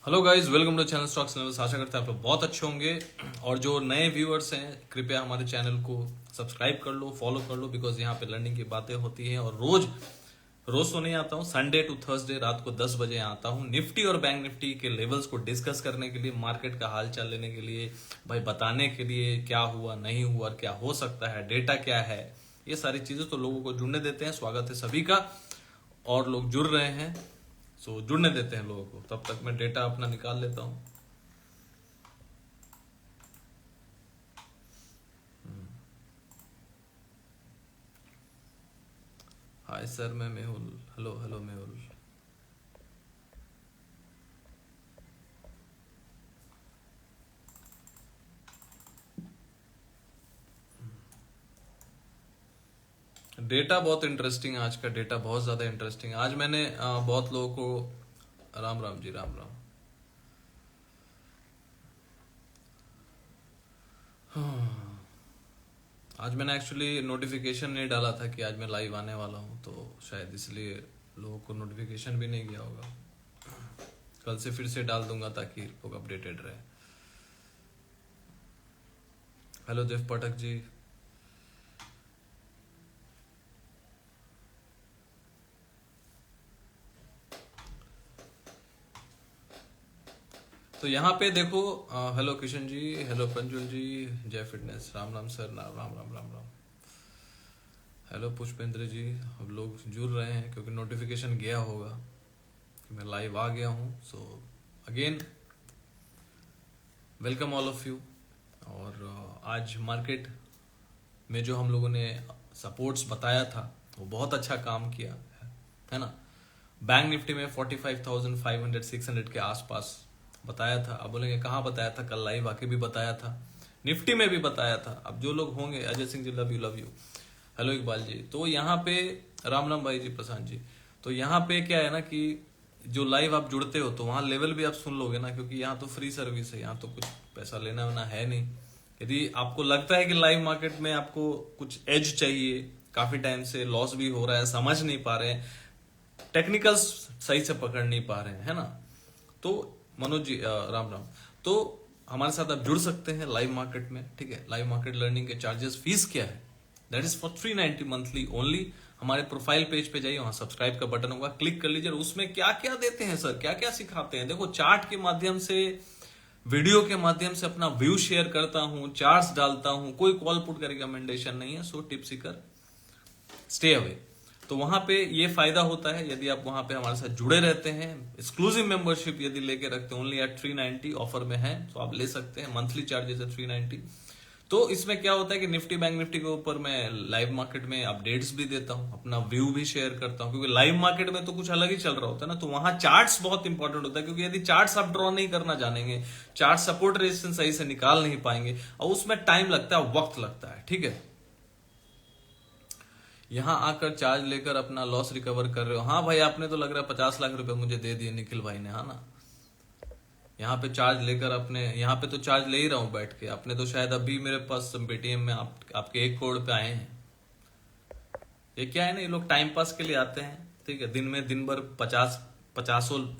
Hello guys, welcome to channel stocks analysis. आशा करते हैं आप लोग बहुत अच्छे होंगे। और जो नए व्यूअर्स हैं, कृपया हमारे चैनल को सब्सक्राइब कर लो, फॉलो कर लो, बिकॉज यहाँ पे लर्निंग की बातें होती हैं। और रोज रोज तो नहीं आता हूँ, संडे टू थर्सडे रात को 10 बजे आता हूँ निफ्टी और बैंक निफ्टी के लेवल्स को डिस्कस करने के लिए, मार्केट का हाल चाल लेने के लिए, भाई बताने के लिए क्या हुआ नहीं हुआ, क्या हो सकता है, डेटा क्या है, ये सारी चीजें तो लोगों को जुड़ने देते हैं। स्वागत है सभी का, और लोग जुड़ रहे हैं, सो जुड़ने देते हैं लोगों को। तब तक मैं डेटा अपना निकाल लेता हूँ। हाय सर, मैं Mehul. Hello hello Mehul. Data बहुत इंटरेस्टिंग है, आज का डेटा बहुत ज्यादा इंटरेस्टिंग है। आज मैंने बहुत लोगों को, राम राम जी, राम राम। आज मैंने एक्चुअली नोटिफिकेशन नहीं डाला था कि आज मैं लाइव आने वाला हूँ, तो शायद इसलिए लोगों को नोटिफिकेशन भी नहीं गया होगा। कल से फिर से डाल दूंगा ताकि लोग अपडेटेड रहे। हेलो देव पाठक जी। तो यहाँ पे देखो, hello Kishan ji, hello Pranjul ji, Jai fitness, राम राम सर, राम राम राम राम राम। हेलो पुष्पेंद्र जी। अब लोग जुड़ रहे हैं क्योंकि नोटिफिकेशन गया होगा कि मैं लाइव आ गया हूँ। So again welcome all of you. और आज मार्केट में जो हम लोगों ने सपोर्ट्स बताया था वो बहुत अच्छा काम किया है ना। बैंक निफ्टी में 45,500 600 के आसपास बताया था। अब बोलेंगे कहाँ बताया था, कल लाइव आके भी बताया था, निफ्टी में भी बताया था। अब जो लोग होंगे, Ajay Singh ji love you love you, hello Iqbal ji. तो यहाँ पे राम राम भाई जी, प्रशांत जी। तो यहाँ पे क्या है ना कि जो लाइव आप जुड़ते हो तो वहाँ लेवल भी आप सुन लोगे ना, क्योंकि यहाँ तो फ्री सर्विस है, यहाँ तो कुछ पैसा लेना वेना है नहीं। यदि आपको लगता है कि लाइव मार्केट में आपको कुछ एज चाहिए, काफी टाइम से लॉस भी हो रहा है, समझ नहीं पा रहे हैं, टेक्निकल्स सही से पकड़ नहीं पा रहे हैं, है ना, तो मनोज जी राम राम। तो हमारे साथ आप जुड़ सकते हैं लाइव मार्केट में, ठीक है। लाइव मार्केट लर्निंग के चार्जेस, फीस क्या है, that is for 390 monthly only. हमारे प्रोफाइल पेज पे जाइए, वहां सब्सक्राइब का बटन होगा, क्लिक कर लीजिए। उसमें क्या क्या देते हैं सर, क्या क्या सिखाते हैं, देखो चार्ट के माध्यम से, वीडियो के माध्यम से अपना व्यू शेयर करता हूं, चार्ट्स डालता हूं, कोई कॉल पुट का रिकमेंडेशन नहीं है। So tip Sikar stay away. तो वहां पे ये फायदा होता है यदि आप वहां पे हमारे साथ जुड़े रहते हैं। एक्सक्लूसिव मेंबरशिप यदि लेके रखते हैं, ओनली एट 390 ऑफर में है, तो आप ले सकते हैं। मंथली चार्जेस है 390। तो इसमें क्या होता है कि निफ्टी बैंक निफ्टी के ऊपर मैं लाइव मार्केट में अपडेट्स भी देता हूं, अपना व्यू भी शेयर करता हूं, क्योंकि लाइव मार्केट में तो कुछ अलग ही चल रहा होता है ना। तो वहां चार्ट्स बहुत इंपॉर्टेंट होता है, क्योंकि यदि चार्ट्स आप ड्रॉ नहीं करना जानेंगे, चार्ट सपोर्ट रेजिस्टेंस सही से निकाल नहीं पाएंगे, और उसमें टाइम लगता है, वक्त लगता है, ठीक है। यहाँ आकर चार्ज लेकर अपना लॉस रिकवर कर रहे हो। हाँ भाई, आपने तो लग रहा है 50 लाख रुपए मुझे दे दिए निखिल भाई ने, हाँ ना। यहाँ पे चार्ज लेकर अपने, यहाँ पे तो चार्ज ले ही रहा हूँ बैठ के। आपने तो शायद अभी मेरे पास पेटीएम में आपके 1 करोड़ पे आए हैं। ये क्या है ना, ये लोग टाइम पास के लिए आते हैं, ठीक है। दिन में दिन भर 50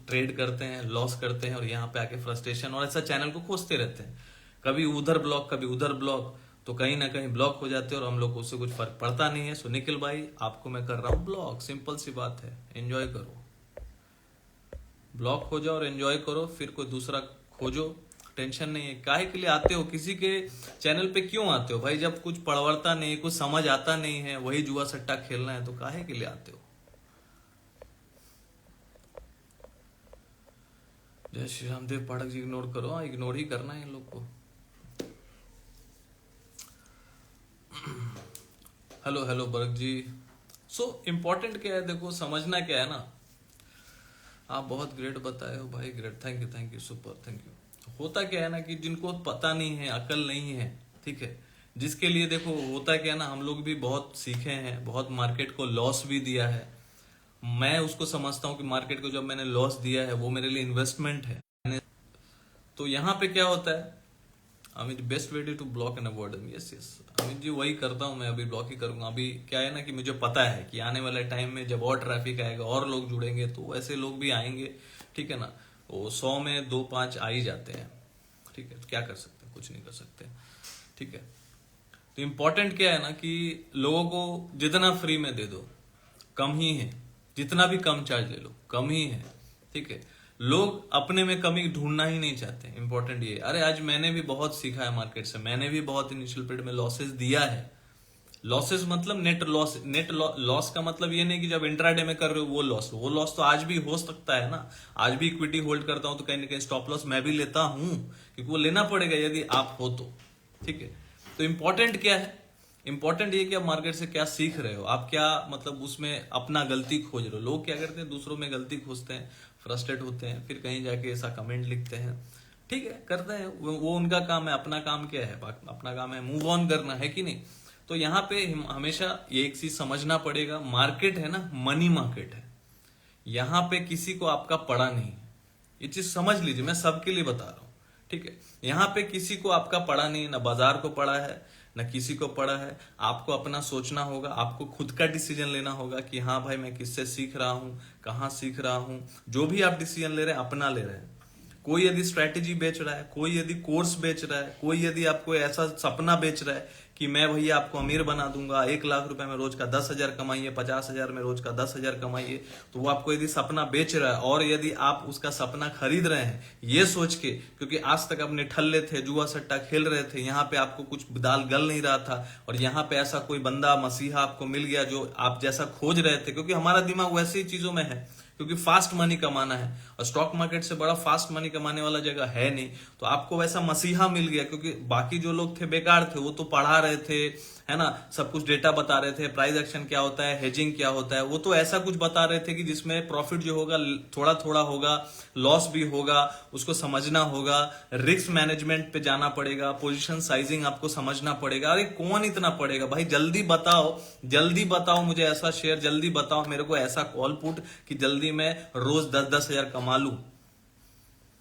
ट्रेड करते हैं, लॉस करते हैं, और यहाँ पे आके फ्रस्ट्रेशन और ऐसा चैनल को खोजते रहते हैं। कभी उधर ब्लॉक, कभी उधर ब्लॉक, तो कहीं ना कहीं ब्लॉक हो जाते हैं, और हम लोग को उससे कुछ फर्क पड़ता नहीं है। सो निखिल भाई, आपको मैं कर रहा हूँ ब्लॉक, सिंपल सी बात है। एंजॉय करो, ब्लॉक हो जाओ और एंजॉय करो, फिर कोई दूसरा खोजो, टेंशन नहीं है। काहे के लिए आते हो किसी के चैनल पे, क्यों आते हो भाई? जब कुछ पड़वड़ता नहीं, कुछ समझ आता नहीं है, वही जुआ सट्टा खेलना है, तो काहे के लिए आते हो? जय श्री रामदेव पाठक जी, इग्नोर करो। हाँ, इग्नोर ही करना है इन लोग को। हेलो हेलो बर्ग जी। सो इम्पोर्टेंट क्या है, देखो समझना क्या है ना। आप बहुत ग्रेट बताए हो भाई, great, thank you super, thank you. होता क्या है ना कि जिनको पता नहीं है, अकल नहीं है, ठीक है, जिसके लिए देखो होता क्या है ना, हम लोग भी बहुत सीखे हैं, बहुत मार्केट को लॉस भी दिया है। मैं उसको समझता हूँ कि मार्केट को जब मैंने लॉस दिया है, वो मेरे लिए इन्वेस्टमेंट है। तो यहाँ पे क्या होता है, Amit, best way to block and avoid. Yes yes Amit ji, वही करता हूँ मैं, अभी ब्लॉक ही करूंगा। अभी क्या है ना कि मुझे पता है कि आने वाले टाइम में जब और ट्रैफिक आएगा और लोग जुड़ेंगे, तो ऐसे लोग भी आएंगे, ठीक है ना। वो 100 में 2-5 आ ही जाते हैं, ठीक है। तो क्या कर सकते हैं, कुछ नहीं कर सकते, ठीक है। तो इम्पोर्टेंट क्या है ना कि लोगों को जितना फ्री में दे दो कम ही है, जितना भी कम चार्ज ले लो कम ही है, ठीक है। लोग अपने में कमी ढूंढना ही नहीं चाहते। इंपॉर्टेंट ये, अरे आज मैंने भी बहुत सीखा है मार्केट से, मैंने भी बहुत इनिशियल पीरियड में लॉसेस दिया है। लॉसेस मतलब नेट लॉस, नेट लॉस का मतलब ये नहीं कि जब इंट्राडे में कर रहे हो वो लॉस तो आज भी हो सकता है ना। आज भी इक्विटी होल्ड करता हूं तो कहीं ना कहीं स्टॉप लॉस मैं भी लेता हूं, क्योंकि वो लेना पड़ेगा यदि आप हो तो, ठीक है। तो इंपॉर्टेंट क्या है, इंपॉर्टेंट ये कि आप मार्केट से क्या सीख रहे हो, आप क्या मतलब उसमें अपना गलती खोज रहे हो। लोग क्या करते हैं, दूसरों में गलती खोजते हैं, फ्रस्ट्रेट होते हैं, फिर कहीं जाके ऐसा कमेंट लिखते हैं, ठीक है, करते हैं, वो उनका काम है। अपना काम क्या है, अपना काम है मूव ऑन करना, है कि नहीं। तो यहाँ पे हमेशा ये एक चीज समझना पड़ेगा, मार्केट है ना, मनी मार्केट है, यहाँ पे किसी को आपका पड़ा नहीं है। ये चीज समझ लीजिए, मैं सबके लिए बता रहा हूँ, ठीक है। यहाँ पे किसी को आपका पड़ा नहीं, ना बाजार को पड़ा है ना किसी को पड़ा है। आपको अपना सोचना होगा, आपको खुद का डिसीजन लेना होगा कि हाँ भाई मैं किससे सीख रहा हूँ, कहाँ सीख रहा हूँ। जो भी आप डिसीजन ले रहे हैं अपना ले रहे हैं। कोई यदि स्ट्रैटेजी बेच रहा है, कोई यदि कोर्स बेच रहा है, कोई यदि आपको ऐसा सपना बेच रहा है कि मैं भैया आपको अमीर बना दूंगा, 1 लाख रुपए में रोज का 10,000 कमाइए, 50,000 में रोज का 10,000 कमाइए, तो वो आपको यदि सपना बेच रहा है और यदि आप उसका सपना खरीद रहे हैं ये सोच के, क्योंकि आज तक आप निठल्ले थे, जुआ सट्टा खेल रहे थे, यहाँ पे आपको कुछ दाल गल नहीं रहा था, और यहाँ पे ऐसा कोई बंदा मसीहा आपको मिल गया जो आप जैसा खोज रहे थे, क्योंकि हमारा दिमाग वैसे ही चीजों में है, क्योंकि फास्ट मनी कमाना है और स्टॉक मार्केट से बड़ा फास्ट मनी कमाने वाला जगह है नहीं। तो आपको वैसा मसीहा मिल गया, क्योंकि बाकी जो लोग थे बेकार थे, वो तो पढ़ा रहे थे, है ना, सब कुछ डेटा बता रहे थे, प्राइस एक्शन क्या होता है, हेजिंग क्या होता है, वो तो ऐसा कुछ बता रहे थे कि जिसमें प्रॉफिट जो होगा थोड़ा थोड़ा होगा, लॉस भी होगा, उसको समझना होगा, रिस्क मैनेजमेंट पे जाना पड़ेगा, पोजीशन साइजिंग आपको समझना पड़ेगा। अरे कौन इतना पड़ेगा भाई, जल्दी बताओ, जल्दी बताओ मुझे ऐसा शेयर, जल्दी बताओ मेरे को ऐसा कॉल पुट कि जल्दी मैं रोज 10-10 हजार कमा लूं।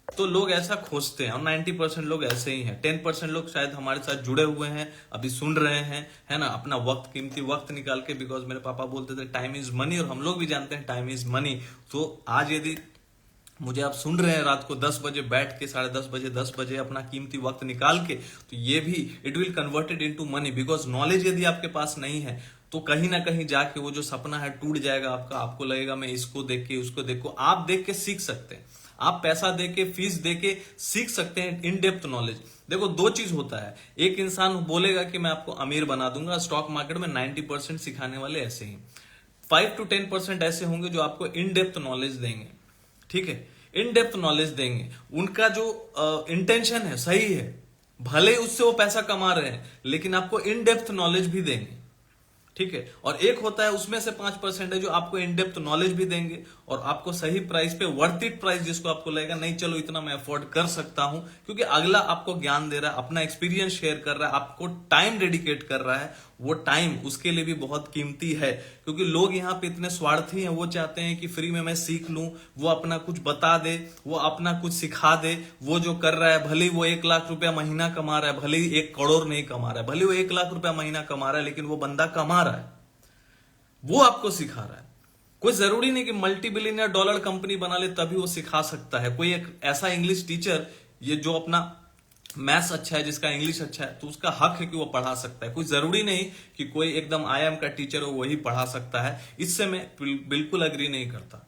तो लोग ऐसा खोजते हैं और 90% लोग ऐसे ही हैं। 10% लोग शायद हमारे साथ जुड़े हुए हैं, अभी सुन रहे हैं, है ना, अपना वक्त, कीमती वक्त निकाल के, बिकॉज मेरे पापा बोलते थे टाइम इज मनी, और हम लोग भी जानते हैं टाइम इज मनी। तो आज यदि मुझे आप सुन रहे हैं रात को 10 बजे बैठ के, 10:30 बजे, 10 बजे अपना कीमती वक्त निकाल के, तो ये भी it will converted into money, because knowledge यदि आपके पास नहीं है तो कहीं ना कहीं जाके वो जो सपना है टूट जाएगा आपका। आपको लगेगा मैं इसको देख के उसको देखो, आप देख के सीख सकते हैं, आप पैसा दे के, फीस दे के सीख सकते हैं इन डेप्थ नॉलेज। देखो दो चीज होता है, एक इंसान बोलेगा कि मैं आपको अमीर बना दूंगा, स्टॉक मार्केट में 90% सिखाने वाले ऐसे ही, 5 to 10% ऐसे होंगे जो आपको इन डेप्थ नॉलेज देंगे, ठीक है, इन डेप्थ नॉलेज देंगे। उनका जो इंटेंशन है सही है, भले उससे वो पैसा कमा रहे हैं, लेकिन आपको इन डेप्थ नॉलेज भी देंगे, ठीक है। और एक होता है उसमें से 5% है जो आपको इन डेप्थ नॉलेज भी देंगे और आपको सही प्राइस पे, वर्थ इट प्राइस, जिसको आपको लगेगा नहीं चलो इतना मैं अफोर्ड कर सकता हूं, क्योंकि अगला आपको ज्ञान दे रहा है, अपना एक्सपीरियंस शेयर कर रहा है, आपको टाइम डेडिकेट कर रहा है। वो टाइम उसके लिए भी बहुत कीमती है, क्योंकि लोग यहाँ पे इतने स्वार्थी हैं, वो चाहते हैं कि फ्री में मैं सीख लूं, वो अपना कुछ बता दे, वो अपना कुछ सिखा दे। वो जो कर रहा है, भले वो 1 लाख रुपया महीना कमा रहा है, भले ही 1 करोड़ नहीं कमा रहा है, भले वो 1 लाख रुपया महीना कमा रहा है, लेकिन वो बंदा कमा रहा है, वो आपको सिखा रहा है। कोई जरूरी नहीं कि मल्टी बिलियनर डॉलर कंपनी बना ले तभी वो सिखा सकता है। कोई एक ऐसा इंग्लिश टीचर, ये जो अपना मैथ्स अच्छा है, जिसका इंग्लिश अच्छा है, तो उसका हक है कि वो पढ़ा सकता है। कोई जरूरी नहीं कि कोई एकदम IIM का टीचर हो वही पढ़ा सकता है, इससे मैं बिल्कुल अग्री नहीं करता।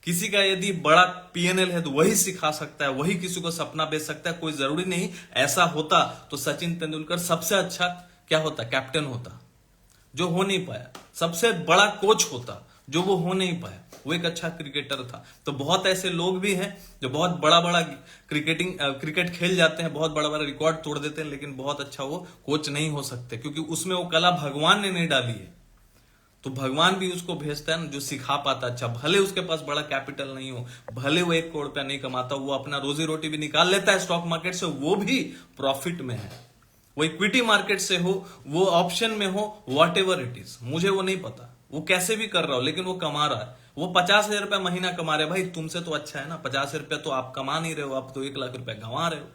किसी का यदि बड़ा PNL है तो वही सिखा सकता है, वही किसी को सपना बेच सकता है। कोई जरूरी नहीं, ऐसा होता तो सचिन तेंदुलकर सबसे अच्छा क्या होता, कैप्टन होता, जो हो नहीं पाया। सबसे बड़ा कोच होता, जो वो हो नहीं पाया। वो एक अच्छा क्रिकेटर था। तो बहुत ऐसे लोग भी हैं जो बहुत बड़ा बड़ा क्रिकेट खेल जाते हैं, बहुत बड़ा बड़ा रिकॉर्ड तोड़ देते हैं, लेकिन बहुत अच्छा वो कोच नहीं हो सकते, क्योंकि उसमें वो कला भगवान ने नहीं डाली है। तो भगवान भी उसको भेजता है ना जो सिखा पाता अच्छा। भले उसके पास बड़ा कैपिटल नहीं हो, भले वो 1 करोड़ रुपया नहीं कमाता, वो अपना रोजी रोटी भी निकाल लेता है स्टॉक मार्केट से, वो भी प्रॉफिट में है। वो इक्विटी मार्केट से हो, वो ऑप्शन में हो, वॉट एवर इट इज, मुझे वो नहीं पता वो कैसे भी कर रहा हो, लेकिन वो कमा रहा है। वो 50,000 रुपया महीना कमा रहे, भाई तुमसे तो अच्छा है ना। 50 रुपया तो आप कमा नहीं रहे हो, आप तो 1 लाख रुपया गंवा रहे हो,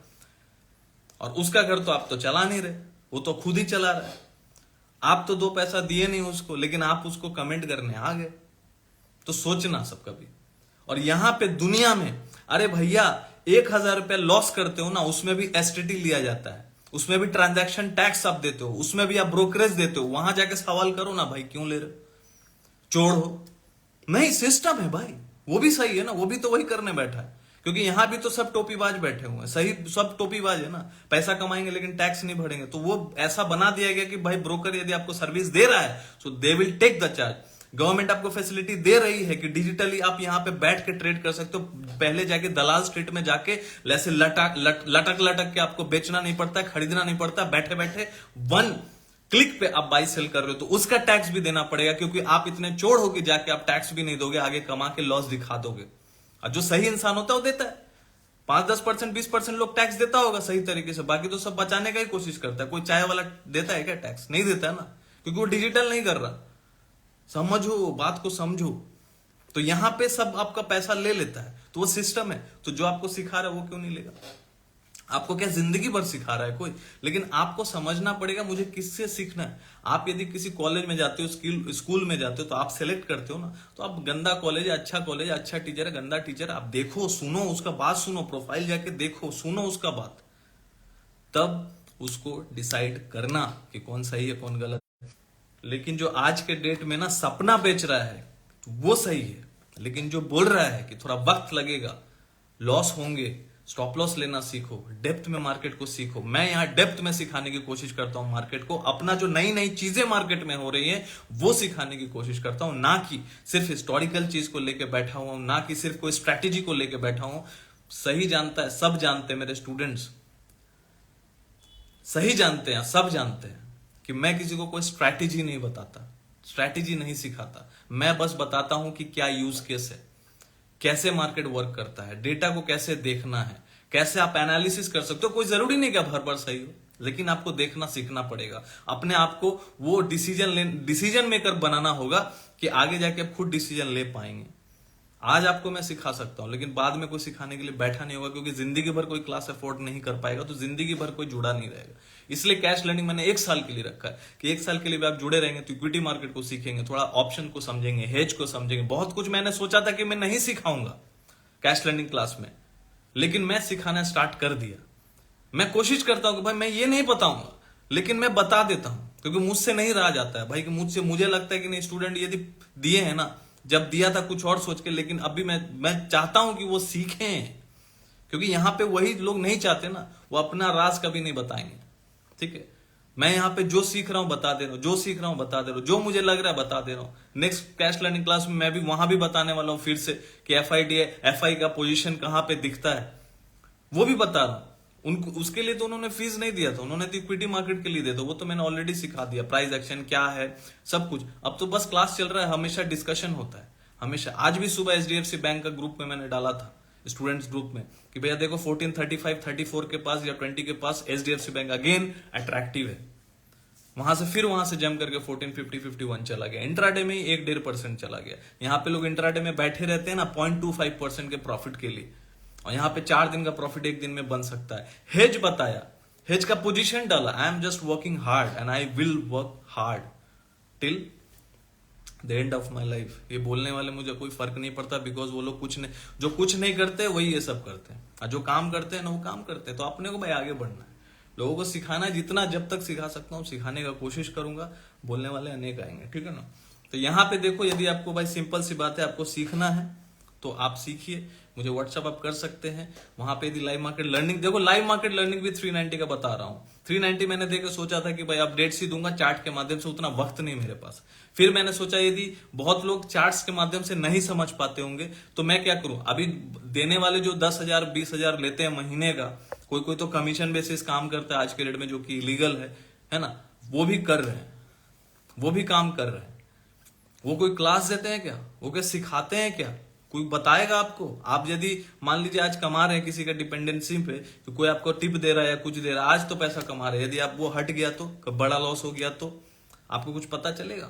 और उसका घर तो आप तो चला नहीं रहे, वो तो खुद ही चला रहा है। आप तो 2 पैसा दिए नहीं उसको, लेकिन आप उसको कमेंट करने आ गए। तो सोचना सब कभी। और यहां पे दुनिया में अरे भैया 1,000 रुपया लॉस करते हो ना, उसमें भी एसटीटी लिया जाता है, उसमें भी ट्रांजैक्शन टैक्स आप देते हो, उसमें भी आप ब्रोकरेज देते हो। वहां जाके सवाल करो ना भाई क्यों ले रहे हो, चोर हो? नहीं, सिस्टम है भाई, वो भी सही है ना, वो भी तो वही करने बैठा है। क्योंकि यहां भी तो सब टोपीबाज बैठे हुए हैं, सही, सब टोपीबाज है ना, पैसा कमाएंगे लेकिन टैक्स नहीं भरेंगे। तो वो ऐसा बना दिया गया कि भाई ब्रोकर यदि आपको सर्विस दे रहा है so they will take the charge. Government आपको फैसिलिटी दे रही है कि डिजिटली आप यहां पे बैठ के ट्रेड कर सकते हो। पहले जाके दलाल स्ट्रीट में जाके ऐसे लटक के आपको बेचना नहीं पड़ता है, खरीदना नहीं पड़ता, बैठे बैठे वन क्लिक पे आप बाई सेल कर रहे हो। तो उसका टैक्स भी देना पड़ेगा, क्योंकि आप इतने चोर हो कि जाके आप टैक्स भी नहीं दोगे, आगे कमा के लॉस दिखा दोगे। और जो सही इंसान होता है वो देता है 5-10%, 20% लोग टैक्स देता होगा सही तरीके से, बाकी तो सब बचाने का ही कोशिश करता है। कोई चाय वाला देता है क्या टैक्स? नहीं देता है ना, क्योंकि वो डिजिटल नहीं कर रहा। समझो, बात को समझो। तो यहां पे सब आपका पैसा ले लेता है, तो वो सिस्टम है। तो जो आपको सिखा रहा है वो क्यों नहीं लेगा? आपको क्या जिंदगी भर सिखा रहा है कोई? लेकिन आपको समझना पड़ेगा मुझे किससे सीखना है। आप यदि किसी कॉलेज में जाते हो, स्कूल में जाते हो, तो आप सेलेक्ट करते हो ना, तो आप गंदा कॉलेज है, अच्छा टीचर है, गंदा टीचर, आप देखो, सुनो उसका बात, सुनो प्रोफाइल जाके देखो, सुनो उसका बात, तब उसको डिसाइड करना कि कौन सही है कौन गलत है। लेकिन जो आज के डेट में ना सपना बेच रहा है तो वो सही है, लेकिन जो बोल रहा है कि थोड़ा वक्त लगेगा, लॉस होंगे, स्टॉप लॉस लेना सीखो, डेप्थ में मार्केट को सीखो। मैं यहां डेप्थ में सिखाने की कोशिश करता हूं मार्केट को, अपना जो नई नई चीजें मार्केट में हो रही है वो सिखाने की कोशिश करता हूं, ना कि सिर्फ हिस्टोरिकल चीज को लेकर बैठा हुआ हूं, ना कि सिर्फ कोई स्ट्रैटेजी को लेकर बैठा हूं। सही जानता है, सब जानते हैं मेरे स्टूडेंट्स, सही जानते हैं, सब जानते हैं कि मैं किसी को कोई स्ट्रैटेजी नहीं बताता, स्ट्रैटेजी नहीं सिखाता। मैं बस बताता हूं कि क्या यूज केस है, कैसे मार्केट वर्क करता है, डेटा को कैसे देखना है, कैसे आप एनालिसिस कर सकते हो। कोई जरूरी नहीं कि आप हर बार सही हो, लेकिन आपको देखना सीखना पड़ेगा। अपने आप को वो डिसीजन मेकर बनाना होगा कि आगे जाके आप खुद डिसीजन ले पाएंगे। आज आपको मैं सिखा सकता हूं, लेकिन बाद में कोई सिखाने के लिए बैठा नहीं होगा, क्योंकि जिंदगी भर कोई क्लास अफोर्ड नहीं कर पाएगा, तो जिंदगी भर कोई जुड़ा नहीं रहेगा। इसलिए कैश लर्निंग मैंने 1 साल के लिए रखा है कि 1 साल के लिए भी आप जुड़े रहेंगे तो इक्विटी मार्केट को सीखेंगे, थोड़ा ऑप्शन को समझेंगे, हेज को समझेंगे। बहुत कुछ मैंने सोचा था कि मैं नहीं सिखाऊंगा कैश लर्निंग क्लास में, लेकिन मैं सिखाना स्टार्ट कर दिया। मैं कोशिश करता हूं कि भाई मैं ये नहीं बताऊंगा, लेकिन मैं बता देता हूं, क्योंकि मुझसे नहीं रहा जाता है भाई, कि मुझे लगता है कि नहीं, स्टूडेंट यदि दिए हैं ना, जब दिया था कुछ और सोच के, लेकिन अभी मैं चाहता हूं कि वो सीखें, क्योंकि यहां पे वही लोग नहीं चाहते ना, वो अपना राज कभी नहीं बताएंगे। ठीक है, मैं यहां पे जो सीख रहा हूं बता दे रहा हूं, जो सीख रहा हूं बता दे रहा हूं, जो मुझे लग रहा है बता दे रहा हूं। नेक्स्ट कैश लर्निंग क्लास में मैं भी वहां भी बताने वाला हूं फिर से कि एफआई का पोजीशन कहां पे दिखता है, वो भी बता रहा हूं। उनको उसके लिए तो उन्होंने फीस नहीं दिया था, उन्होंने तो इक्विटी मार्केट के लिए दिया था, वो तो मैंने ऑलरेडी सिखा दिया, प्राइस एक्शन क्या है, सब कुछ। अब तो बस क्लास चल रहा है, हमेशा डिस्कशन होता है, हमेशा। आज भी सुबह एचडीएफसी बैंक का ग्रुप में मैंने डाला था, स्टूडेंट्स ग्रुप में, कि भैया देखो 1435 34 के पास या 20 के पास एचडीएफसी बैंक अगेन अट्रैक्टिव है। वहां से जम करके 1450 51 चला गया, इंट्राडे में ही 1-1.5% चला गया। यहाँ पे लोग इंट्राडे में बैठे रहते हैं ना 0.25% के प्रॉफिट के लिए, और यहाँ पे 4 दिन का प्रॉफिट 1 दिन में बन सकता है। हेज बताया, हेज का पोजीशन डाला, I am just working hard and I will work hard till the end of my life. ये बोलने वाले मुझे कोई फर्क नहीं पड़ता, बिकॉज वो लोग जो कुछ नहीं करते वही ये सब करते हैं, और जो काम करते हैं ना वो काम करते हैं। तो अपने को भाई आगे बढ़ना है, लोगों को सिखाना है, जितना जब तक सिखा सकता हूँ सिखाने का कोशिश करूंगा। बोलने वाले अनेक आएंगे, ठीक है ना। तो यहाँ पे देखो, यदि आपको भाई सिंपल सी बात है, आपको सीखना है तो आप सीखिए, मुझे व्हाट्सअप आप कर सकते हैं। वहां पे यदि लाइव मार्केट लर्निंग, देखो लाइव मार्केट लर्निंग भी 390 का बता रहा हूं। 390 मैंने देकर सोचा था कि भाई अपडेट्स ही दूंगा चार्ट के माध्यम से, उतना वक्त नहीं मेरे पास। फिर मैंने सोचा यदि बहुत लोग चार्ट्स के माध्यम से नहीं समझ पाते होंगे तो मैं क्या करूं, अभी देने वाले जो 10,000 20,000 लेते हैं महीने का, कोई तो कमीशन बेसिस काम करता है आज के डेट में, जो कि इलीगल है ना, वो भी कर रहे हैं, वो भी काम कर रहे हैं। वो कोई क्लास देते हैं क्या, वो क्या सिखाते हैं क्या, कोई बताएगा आपको? आप यदि मान लीजिए आज कमा रहे हैं किसी का डिपेंडेंसी पे, तो कोई आपको टिप दे रहा है या कुछ दे रहा है, आज तो पैसा कमा रहे हैं, यदि आप वो हट गया तो, बड़ा लॉस हो गया तो आपको कुछ पता चलेगा?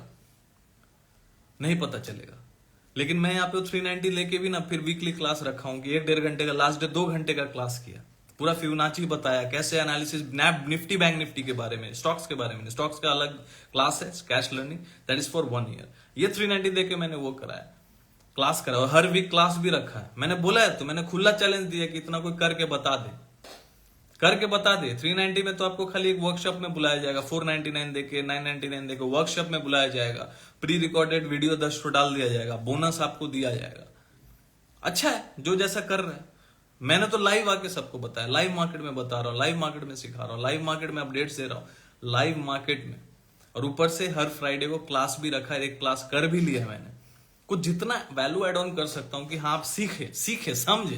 नहीं पता चलेगा। लेकिन मैं यहाँ पे 390 लेके भी ना फिर वीकली क्लास रखा हूं कि 1-1.5 घंटे का, लास्ट डे 2 घंटे का क्लास किया, पूरा फिबोनाची बताया, कैसे analysis, nap Nifty bank Nifty के बारे में, स्टॉक्स के बारे में। स्टॉक्स का अलग क्लास है, cash learning, that is for 1 year. ये 390 देके मैंने वो कराया। क्लास करा, और हर वीक क्लास भी रखा है। मैंने बोला है तो मैंने खुला चैलेंज दिया कि इतना कोई करके बता दे, करके बता दे। 390 में तो आपको खाली एक वर्कशॉप में बुलाया जाएगा, 499 देके 999 देके वर्कशॉप में बुलाया जाएगा, प्री रिकॉर्डेड वीडियो 10 डाल दिया जाएगा, बोनस आपको दिया जाएगा। अच्छा है जो जैसा कर रहे हैं। मैंने तो लाइव आके सबको बताया, लाइव मार्केट में बता रहा हूँ, लाइव मार्केट में सिखा रहा हूँ, लाइव मार्केट में अपडेट्स दे रहा हूँ, लाइव मार्केट में। और ऊपर से हर फ्राइडे को क्लास भी रखा है, एक क्लास कर भी लिया मैंने। कुछ जितना वैल्यू एड ऑन कर सकता हूं कि हाँ आप सीखे समझे,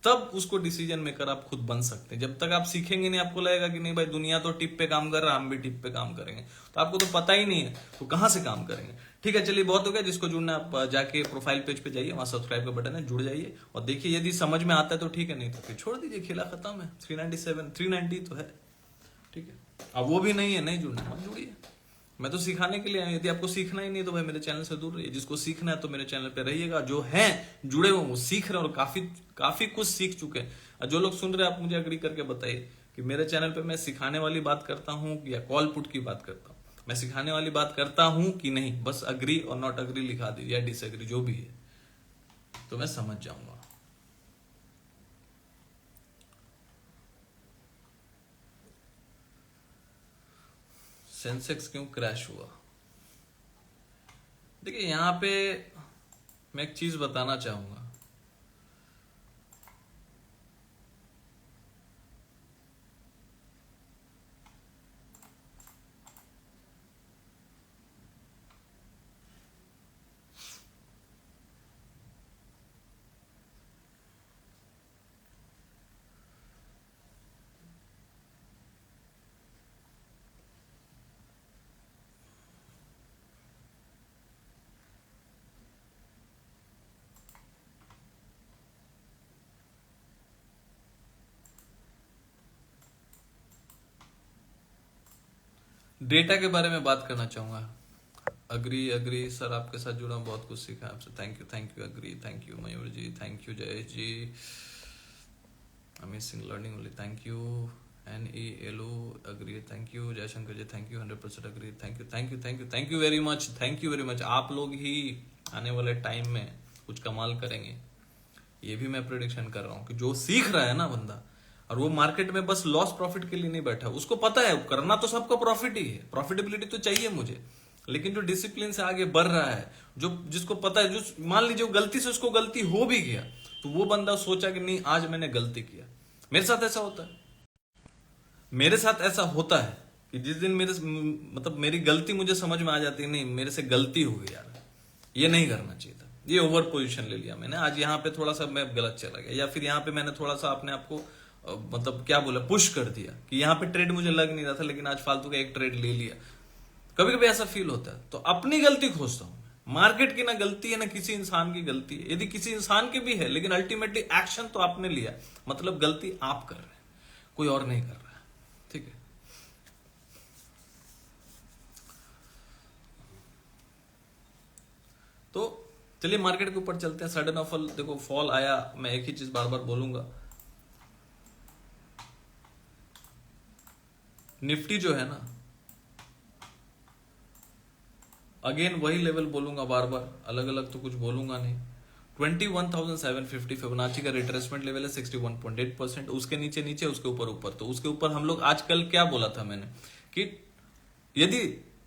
तब उसको डिसीजन मेकर आप खुद बन सकते हैं। जब तक आप सीखेंगे नहीं, आपको लगेगा कि नहीं भाई दुनिया तो टिप पे काम कर रहा है, हम भी टिप पे काम करेंगे, तो आपको तो पता ही नहीं है तो कहां से काम करेंगे। ठीक है, चलिए बहुत हो गया। जिसको जुड़ना आप जाके प्रोफाइल पेज पे जाइए, वहां सब्सक्राइब का बटन है, जुड़ जाइए और देखिए। यदि समझ में आता है तो ठीक है, नहीं तो फिर छोड़ दीजिए, खेला खत्म है। 390 तो है, ठीक है। अब वो भी नहीं है, नहीं जुड़ना मत जुड़िए। मैं तो सिखाने के लिए आया। यदि आपको सीखना ही नहीं तो भाई मेरे चैनल से दूर रहिए। जिसको सीखना है तो मेरे चैनल पे रहिएगा। जो हैं जुड़े हुए वो सीख रहे हैं और काफी कुछ सीख चुके हैं। जो लोग सुन रहे हैं आप मुझे अग्री करके बताइए कि मेरे चैनल पे मैं सिखाने वाली बात करता हूँ या कॉल पुट की बात करता हूँ, मैं सिखाने वाली बात करता हूँ कि नहीं। बस अग्री और नॉट अग्री लिखा दीजिए या डिसएग्री, जो भी है, तो मैं समझ जाऊंगा। सेंसेक्स क्यों क्रैश हुआ? देखिए यहां पे मैं एक चीज बताना चाहूंगा। डेटा के बारे में बात करना चाहूंगा। अग्री अग्री सर, आपके साथ जुड़ा हूं, बहुत कुछ सीखा आपसे। थैंक यू अग्री, thank you Mayur ji, thank you Jayesh ji, amazing learning only, thank you NELO अग्री, thank you Jaishankar ji, thank you 100% अग्री, thank you very much, thank you very much. आप लोग ही आने वाले टाइम में कुछ कमाल करेंगे, ये भी मैं प्रिडिक्शन कर रहा हूँ। कि जो सीख रहा है ना बंदा, और वो मार्केट में बस लॉस प्रॉफिट के लिए नहीं बैठा, उसको पता है करना तो सबको प्रॉफिट ही है, प्रॉफिटेबिलिटी तो चाहिए मुझे, लेकिन जो डिसिप्लिन से आगे बढ़ रहा है, जो जिसको पता है, जो मान लीजिए गलती से उसको गलती हो भी गया, तो वो बंदा सोचा कि नहीं आज मैंने गलती किया। मेरे साथ ऐसा होता है, मेरे साथ ऐसा होता है कि जिस दिन मतलब मेरी गलती मुझे समझ में आ जाती है, नहीं मेरे से गलती हो गई यार, ये नहीं करना चाहिए था, ये ओवर पोजीशन ले लिया मैंने, आज यहाँ पे थोड़ा सा मैं गलत चला गया, या फिर यहाँ पे मैंने थोड़ा सा अपने आप को मतलब क्या बोला, पुश कर दिया कि यहाँ पे ट्रेड मुझे लग नहीं रहा था, लेकिन आज फालतू का एक ट्रेड ले लिया। कभी कभी ऐसा फील होता है, तो अपनी गलती खोजता हूं। मार्केट की ना गलती है ना किसी इंसान की गलती है। यदि किसी इंसान की भी है, लेकिन अल्टीमेटली एक्शन तो आपने लिया, मतलब गलती आप कर रहे हैं, कोई और नहीं कर रहा है। ठीक है, तो चलिए मार्केट के ऊपर चलते हैं। सडन ऑफ देखो फॉल आया, मैं एक ही चीज बार बार बोलूंगा, निफ्टी जो है ना, अगेन वही लेवल बोलूंगा बार बार, अलग अलग तो कुछ बोलूंगा नहीं। 21,750 फिबोनाची का रिट्रेसमेंट लेवल है, 61.8%। उसके नीचे नीचे, उसके ऊपर ऊपर, तो उसके ऊपर हम लोग आजकल क्या बोला था मैंने कि यदि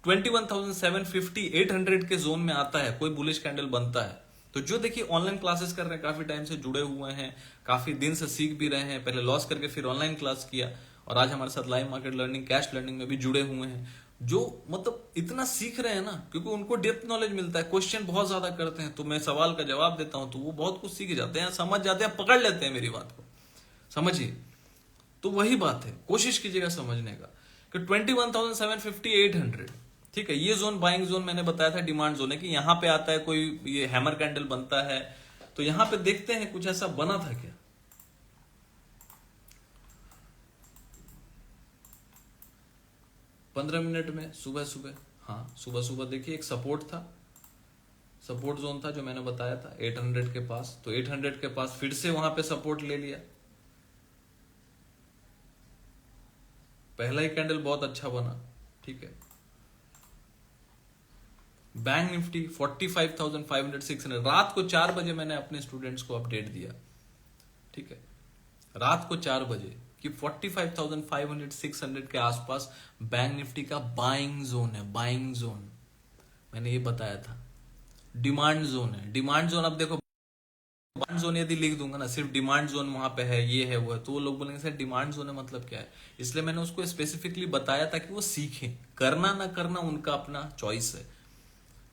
21,750 800 के जोन में आता है, कोई बुलिश कैंडल बनता है, तो जो देखिए ऑनलाइन क्लासेस कर रहे हैं, काफी टाइम से जुड़े हुए हैं, काफी दिन से सीख भी रहे हैं, पहले लॉस करके फिर ऑनलाइन क्लास किया, और आज हमारे साथ live market learning, cash learning में भी जुड़े हुए हैं, जो मतलब इतना सीख रहे हैं ना, क्योंकि उनको डेप्थ नॉलेज मिलता है, क्वेश्चन बहुत ज्यादा करते हैं, तो मैं सवाल का जवाब देता हूं, तो वो बहुत कुछ सीख जाते हैं, समझ जाते हैं, पकड़ लेते हैं मेरी बात को, समझिए। तो वही बात है, कोशिश कीजिएगा समझने का कि 21,750 800, ठीक है, ये जोन बाइंग जोन मैंने बताया था, डिमांड जोन है कि यहां पे आता है कोई, ये हैमर कैंडल बनता है, तो यहां पे देखते हैं कुछ ऐसा बना था क्या। 15 मिनट में सुबह सुबह, हाँ सुबह सुबह देखिए एक सपोर्ट था, सपोर्ट जोन था जो मैंने बताया था 800 के पास, तो 800 के पास फिर से वहां पे सपोर्ट ले लिया। पहला ही कैंडल बहुत अच्छा बना, ठीक है, बैंक निफ्टी 45,500 600, रात को 4 बजे मैंने अपने स्टूडेंट्स को अपडेट दिया, ठीक है, रात को 4 बजे कि 45,500 600 के आसपास बैंक निफ्टी का बाइंग जोन है, बाइंग जोन मैंने ये बताया था। डिमांड जोन है, डिमांड जोन, अब देखो डिमांड जोन यदि लिख दूंगा ना, सिर्फ डिमांड जोन वहां पे है, ये है वो है, तो वो लोग बोलेंगे सर डिमांड जोन है मतलब क्या है, इसलिए मैंने उसको स्पेसिफिकली बताया ताकि वो सीखें, करना ना करना उनका अपना चॉइस है।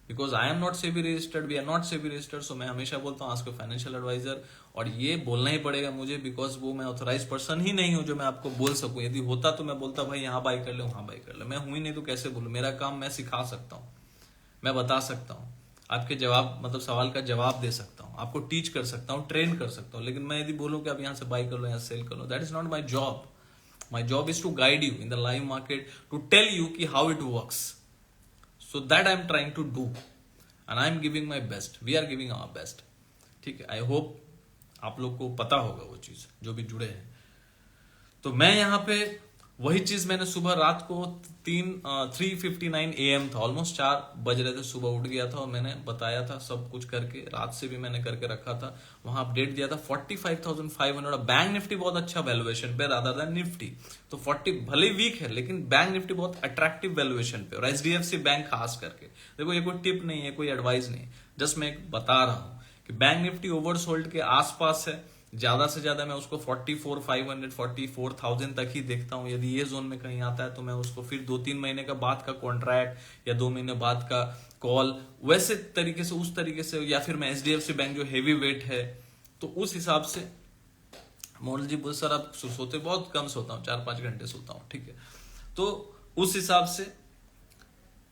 Because I am not SEBI registered, we are not SEBI registered, so मैं हमेशा बोलता हूँ आस्क फाइनेंशियल एडवाइजर, और ये बोलना ही पड़ेगा मुझे, बिकॉज वो मैं ऑथराइज पर्सन ही नहीं हूं जो मैं आपको बोल सकूं। यदि होता तो मैं बोलता भाई यहाँ बाई कर ले, वहां बाई कर ले, मैं हुई नहीं तो कैसे बोलूं, मेरा काम मैं सिखा सकता हूँ, मैं बता सकता हूँ, आपके जवाब मतलब सवाल का जवाब दे सकता हूँ, आपको टीच कर सकता हूँ, ट्रेन कर सकता हूँ, लेकिन मैं यदि बोलूँ कि आप यहाँ से बाई कर लो, यहाँ से सेल कर लो, that is not my job. My job is to guide you in the live market, to tell you कि how it works, so that I am trying to do and I am giving my best, we are giving our best, ठीक है। I hope आप लोग को पता होगा वो चीज जो भी जुड़े हैं। तो मैं यहाँ पे वही चीज मैंने सुबह रात को 3:59 AM था, ऑलमोस्ट 4 बज रहे थे, सुबह उठ गया था और मैंने बताया था सब कुछ करके, रात से भी मैंने करके रखा था, वहां अपडेट दिया था 45,500। बैंक निफ्टी बहुत अच्छा वैल्यूएशन पे रादर देन निफ्टी, तो 40 भले वीक है लेकिन बैंक निफ्टी बहुत अट्रैक्टिव वैल्यूएशन पे, और एचडीएफसी बैंक खास करके। देखो ये कोई टिप नहीं है, कोई एडवाइस नहीं, जस्ट मैं बता रहा हूं कि बैंक निफ्टी ओवरसोल्ड के आसपास है, ज्यादा से ज्यादा मैं उसको 44,500 44,000 तक ही देखता हूं। यदि ये जोन में कहीं आता है तो मैं उसको फिर 2-3 महीने का बाद का कॉन्ट्रैक्ट या 2 महीने बाद का कॉल, वैसे तरीके से, उस तरीके से, या फिर मैं एचडीएफसी बैंक जो हेवी वेट है तो उस हिसाब से। मोडल जी बोल सर आप सोते बहुत कम सोता हूँ, 4-5 घंटे सोता हूँ, ठीक है, तो उस हिसाब से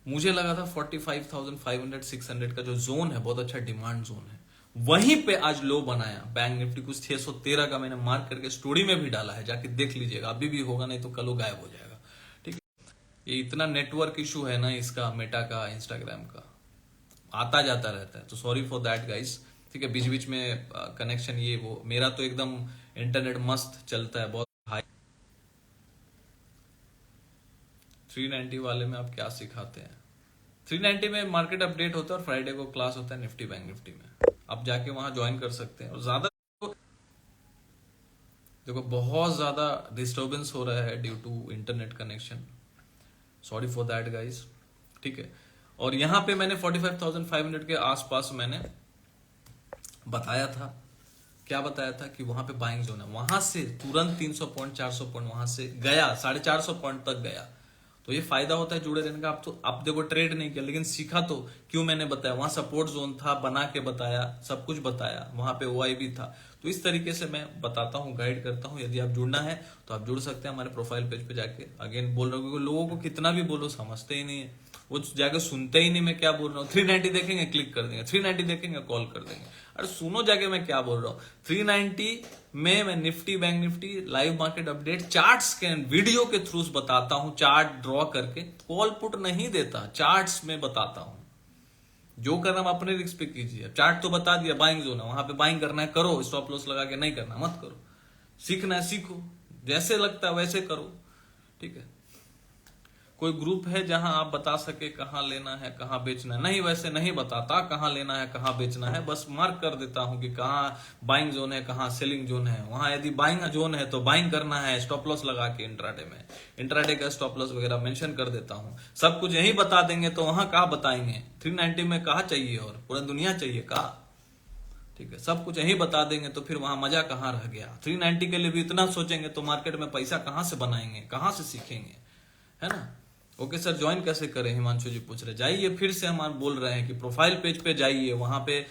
मुझे लगा था 45,500 600 का जो जोन है बहुत अच्छा डिमांड जोन है, वहीं पे आज लो बनाया बैंक निफ्टी, कुछ 613 का मैंने मार्क करके स्टोरी में भी डाला है, जाके देख लीजिएगा, अभी भी होगा, नहीं तो कल वो गायब हो जाएगा, ठीक है। ये इतना नेटवर्क इशू है ना इसका, मेटा का, इंस्टाग्राम का, आता जाता रहता है, तो सॉरी फॉर दैट गाइस, ठीक है। बीच बीच में कनेक्शन ये वो, मेरा तो एकदम इंटरनेट मस्त चलता है, बहुत हाई। 390 वाले में आप क्या सिखाते हैं? 390 में मार्केट अपडेट होता है और फ्राइडे को क्लास होता है निफ्टी बैंक निफ्टी में, आप जाके वहां ज्वाइन कर सकते हैं। और ज्यादा देखो बहुत ज्यादा डिस्टर्बेंस हो रहा है due to internet connection, sorry for that guys, ठीक है। और यहां पे मैंने 45,500 के आसपास मैंने बताया था, क्या बताया था कि वहां पे बाइंग जोन है, वहां से तुरंत 300 पॉइंट 400 पॉइंट वहां से गया, 450 पॉइंट तक गया, तो ये फायदा होता है जुड़े रहने का। आप तो आप देखो ट्रेड नहीं किया लेकिन सीखा तो, क्यों मैंने बताया, वहां सपोर्ट जोन था, बना के बताया, सब कुछ बताया, वहां पे ओआई भी था, तो इस तरीके से मैं बताता हूँ, गाइड करता हूँ। यदि आप जुड़ना है तो आप जुड़ सकते हैं हमारे प्रोफाइल पेज पे जाके। अगेन बोल रहा हूँ क्योंकि लोगों को कितना भी बोलो समझते ही नहीं है, वो जाके सुनते ही नहीं मैं क्या बोल रहा हूँ। 390 देखेंगे क्लिक कर देंगे, 390 देखेंगे कॉल कर देंगे, अरे सुनो जाके मैं क्या बोल रहा हूँ। 390 में मैं Nifty bank Nifty live market update charts के वीडियो के थ्रू बताता हूं, चार्ट ड्रॉ करके, कॉल पुट नहीं देता, चार्ट्स में बताता हूं। जो करना हम अपने रिस्क पे कीजिए, चार्ट तो बता दिया, बाइंग जोन है वहां पे बाइंग करना है करो, स्टॉप लॉस लगा के नहीं करना मत करो, सीखना है सीखो, जैसे लगता है वैसे करो, ठीक है। कोई ग्रुप है जहां आप बता सके कहां लेना है कहां बेचना है? नहीं, वैसे नहीं बताता कहां लेना है कहां बेचना है, बस मार्क कर देता हूं कि कहां बाइंग जोन है कहां सेलिंग जोन है। वहां यदि बाइंग जोन है तो बाइंग करना है, स्टॉप लॉस लगा के इंट्राडे में, इंट्राडे का स्टॉप लॉस वगैरह मेंशन कर देता हूं। सब कुछ यही बता देंगे तो वहां कहां बताएंगे? 390 में कहा चाहिए और पूरा दुनिया चाहिए कहा, ठीक है। सब कुछ यही बता देंगे तो फिर वहां मजा कहां रह गया? 390 के लिए भी इतना सोचेंगे तो मार्केट में पैसा कहां से बनाएंगे, कहां से सीखेंगे, है ना। ओके सर ज्वाइन कैसे करें? हिमांशु जी पूछ रहे। जाइए फिर से हम बोल रहे हैं कि प्रोफाइल पेज पे जाइए, वहां पे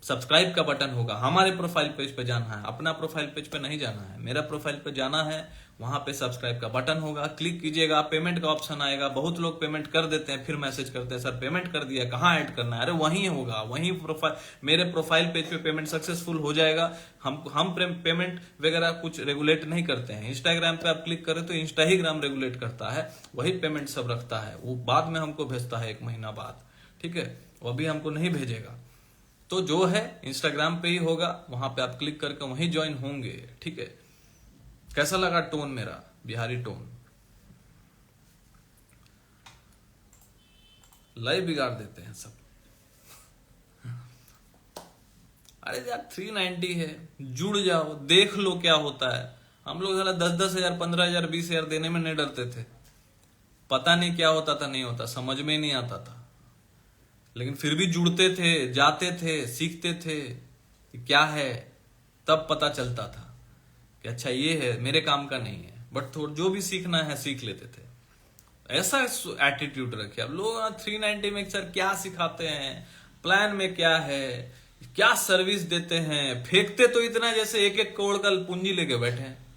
सब्सक्राइब का बटन होगा, हमारे प्रोफाइल पेज पे जाना है, अपना प्रोफाइल पेज पे नहीं जाना है, मेरा प्रोफाइल पे जाना है, वहां पे सब्सक्राइब का बटन होगा, क्लिक कीजिएगा, पेमेंट का ऑप्शन आएगा। बहुत लोग पेमेंट कर देते हैं फिर मैसेज करते हैं सर पेमेंट कर दिया, कहाँ ऐड करना है? अरे वहीं होगा, वहीं प्रोफाइल, मेरे प्रोफाइल पेज पे पेमेंट सक्सेसफुल हो जाएगा। हम पेमेंट वगैरह कुछ रेगुलेट नहीं करते हैं। इंस्टाग्राम पे आप क्लिक करें तो इंस्टा ही ग्राम रेगुलेट करता है, वही पेमेंट सब रखता है, वो बाद में हमको भेजता है 1 महीना बाद, ठीक है, वो अभी हमको नहीं भेजेगा। तो जो है इंस्टाग्राम पे ही होगा, वहां पे आप क्लिक करके वहीं ज्वाइन होंगे, ठीक है। कैसा लगा टोन मेरा, बिहारी टोन? लाइफ बिगाड़ देते हैं सब। अरे यार 390 है, जुड़ जाओ, देख लो क्या होता है। हम लोग साला 10,000 15,000 20,000 देने में नहीं डरते थे, पता नहीं क्या होता था, नहीं होता, समझ में नहीं आता था, लेकिन फिर भी जुड़ते थे, जाते थे, सीखते थे कि क्या है, तब पता चलता था कि अच्छा ये है, मेरे काम का नहीं है, बट थोड़ा जो भी सीखना है सीख लेते थे। ऐसा एटीट्यूड रखे। अब लोग 390 में सर क्या सिखाते हैं, प्लान में क्या है, क्या सर्विस देते हैं, फेंकते तो इतना जैसे 1-1 करोड़ का पूंजी लेके बैठे हैं।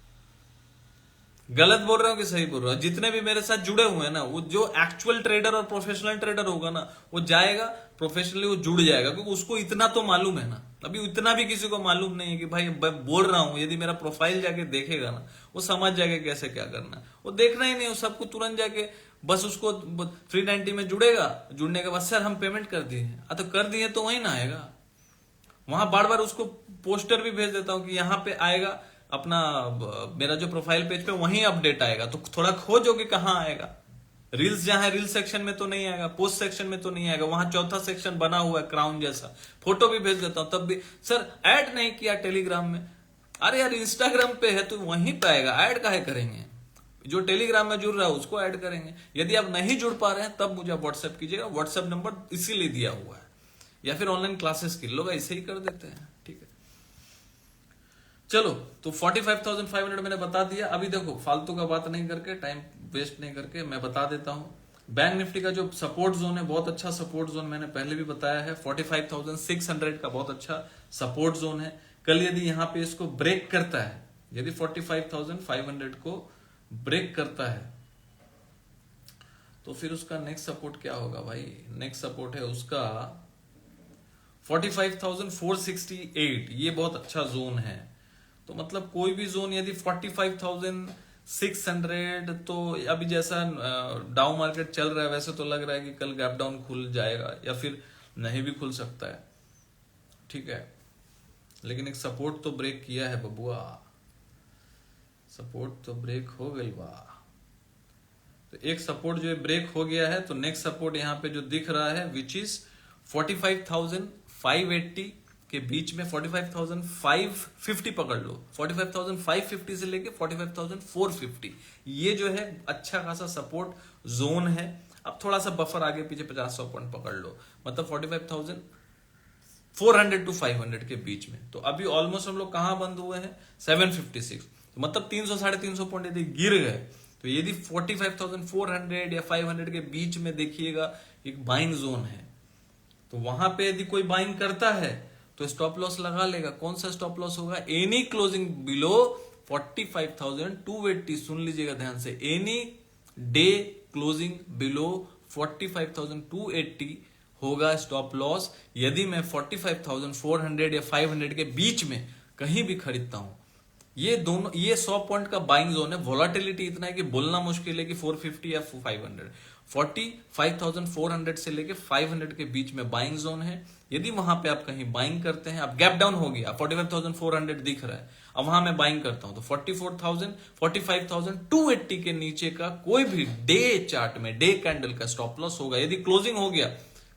गलत बोल रहा हूँ कि सही बोल रहा हूँ? जितने भी मेरे साथ जुड़े हुए हैं ना, वो जो एक्चुअल ट्रेडर और प्रोफेशनल ट्रेडर होगा ना, वो जाएगा प्रोफेशनली, वो जुड़ जाएगा, क्योंकि उसको इतना तो मालूम है ना। अभी इतना भी किसी को मालूम नहीं है कि भाई बोल रहा हूं, यदि मेरा प्रोफाइल जाके देखेगा ना, वो समझ जाएगा कैसे क्या करना है। वो देखना ही नहीं, वो सबको तुरंत जाके बस उसको 390 में जुड़ेगा, जुड़ने के बाद सर हम पेमेंट कर दिए, तो कर दिए तो वही ना आएगा। वहां बार बार उसको पोस्टर भी भेज देता हूं कि यहाँ पे आएगा अपना, मेरा जो प्रोफाइल पेज पे वहीं अपडेट आएगा, तो थोड़ा खोजो कि कहाँ आएगा। रील्स जहां है, रील सेक्शन में तो नहीं आएगा, पोस्ट सेक्शन में तो नहीं आएगा, वहां चौथा सेक्शन बना हुआ है क्राउन जैसा, फोटो भी भेज देता हूं, तब भी सर ऐड नहीं किया टेलीग्राम में। अरे यार इंस्टाग्राम पे है तो वहीं पे आएगा, ऐड काहे करेंगे? जो टेलीग्राम में जुड़ रहा है उसको ऐड करेंगे। यदि आप नहीं जुड़ पा रहे हैं तब मुझे व्हाट्सएप कीजिएगा, व्हाट्सएप नंबर इसीलिए दिया हुआ है, या फिर ऑनलाइन क्लासेस के लोग ऐसे ही कर देते हैं। ठीक है, चलो तो 45,500 मैंने बता दिया। अभी देखो फालतू का बात नहीं करके, टाइम वेस्ट नहीं करके मैं बता देता हूं। बैंक निफ्टी का जो सपोर्ट जोन है, बहुत अच्छा सपोर्ट जोन, मैंने पहले भी बताया है, 45,600 का बहुत अच्छा सपोर्ट जोन है। कल यदि यहां पे इसको ब्रेक करता है, यदि 45,500 को ब्रेक करता है, तो फिर उसका नेक्स्ट सपोर्ट क्या होगा भाई? नेक्स्ट सपोर्ट है उसका 45,468। ये बहुत अच्छा जोन है। तो मतलब कोई भी जोन यदि 45,600, तो अभी जैसा डाउन मार्केट चल रहा है वैसे तो लग रहा है कि कल गैप डाउन खुल जाएगा, या फिर नहीं भी खुल सकता है। ठीक है, लेकिन एक सपोर्ट तो ब्रेक किया है बबुआ, सपोर्ट तो ब्रेक हो गई बा। तो एक सपोर्ट जो ब्रेक हो गया है, तो नेक्स्ट सपोर्ट यहां पे जो दिख रहा है विच इज 45,580 के बीच में, 45,550 पकड़ लो, 45,550 से लेके 45,450, ये जो है अच्छा खासा सपोर्ट जोन है। अब थोड़ा सा बफर आगे पीछे 50-100 पॉइंट पकड़ लो, मतलब 45,400 टू 500 के बीच में। तो अभी ऑलमोस्ट हम लोग कहां बंद हुए हैं? 756, तो मतलब 300-350 पॉइंट यदि गिर गए, तो यदि 45,400 या 500 के बीच में देखिएगा एक बाइंग जोन है, तो वहां पे यदि कोई बाइंग करता है तो स्टॉप लॉस लगा लेगा। कौन सा स्टॉप लॉस होगा? Any closing below 45,280। सुन लीजिएगा ध्यान से, एनी डे क्लोजिंग बिलो 45,280 होगा स्टॉप लॉस, यदि मैं 45,400 या 500 के बीच में कहीं भी खरीदता हूं। ये दोनों, ये 100 पॉइंट का बाइंग जोन है। वोलाटिलिटी इतना है कि बोलना मुश्किल है कि 450 या 500। 45,400 से लेके 500 के बीच में बाइंग जोन है। यदि वहां पे आप कहीं बाइंग करते हैं, अब गैप डाउन हो गया, 45,400 दिख रहा है, अब वहां मैं बाइंग करता हूं, तो 45,280 के नीचे का कोई भी डे चार्ट में डे कैंडल का स्टॉप लॉस होगा। यदि क्लोजिंग हो गया